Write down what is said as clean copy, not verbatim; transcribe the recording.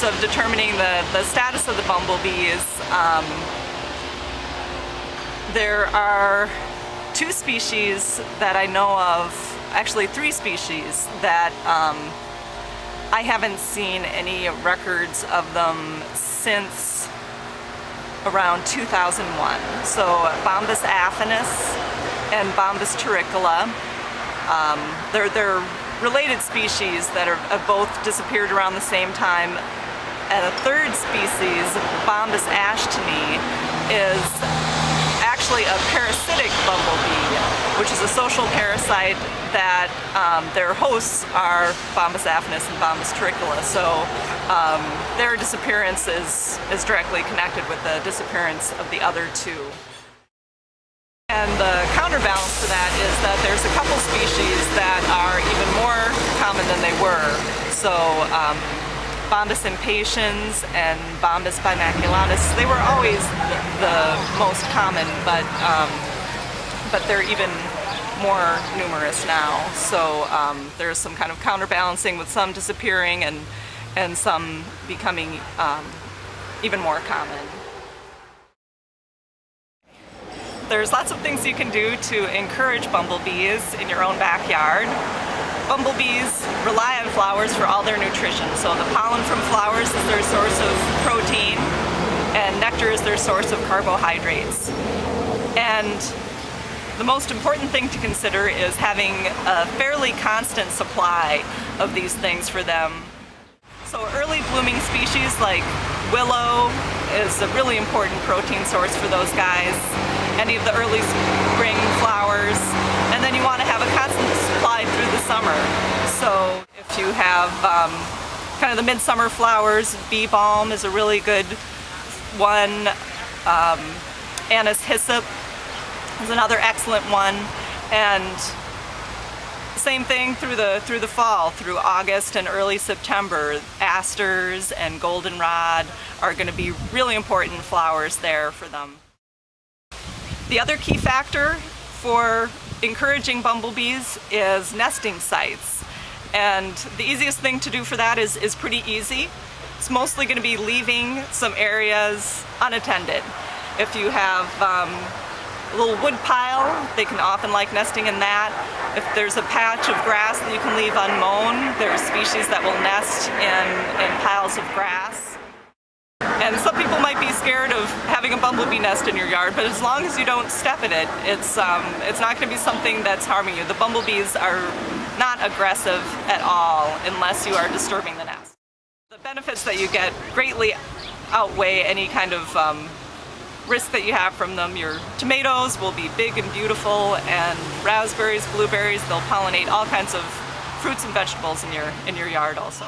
of determining the status of the bumblebees, there are 2 species that I know of, actually 3 species that I haven't seen any records of them since around 2001. So Bombus affinis and Bombus terricola. They're related species that have both disappeared around the same time. And a 3rd species, Bombus ashtoni, is actually a parasitic bumblebee, which is a social parasite that their hosts are Bombus affinis and Bombus terricola. So their disappearance is directly connected with the disappearance of the other 2. And the counterbalance to that is that there's a couple species that are even more common than they were. So Bombus impatiens and Bombus bimaculatus, they were always the most common, but they're even more numerous now. So there's some kind of counterbalancing with some disappearing and some becoming even more common. There's lots of things you can do to encourage bumblebees in your own backyard. Bumblebees rely on flowers for all their nutrition. So the pollen from flowers is their source of protein, and nectar is their source of carbohydrates. And the most important thing to consider is having a fairly constant supply of these things for them. So early blooming species like willow is a really important protein source for those guys. Any of the early spring flowers, and then you want to have a constant supply through the summer. So if you have kind of the midsummer flowers, bee balm is a really good one. Anise hyssop is another excellent one, and same thing through the fall, through August and early September. Asters and goldenrod are going to be really important flowers there for them. The other key factor for encouraging bumblebees is nesting sites. And the easiest thing to do for that is pretty easy. It's mostly going to be leaving some areas unattended. If you have a little wood pile, they can often like nesting in that. If there's a patch of grass that you can leave unmown, there are species that will nest in piles of grass. And some people might be scared of having a bumblebee nest in your yard, but as long as you don't step in it, it's not going to be something that's harming you. The bumblebees are not aggressive at all unless you are disturbing the nest. The benefits that you get greatly outweigh any kind of risk that you have from them. Your tomatoes will be big and beautiful, and raspberries, blueberries, they'll pollinate all kinds of fruits and vegetables in your yard also.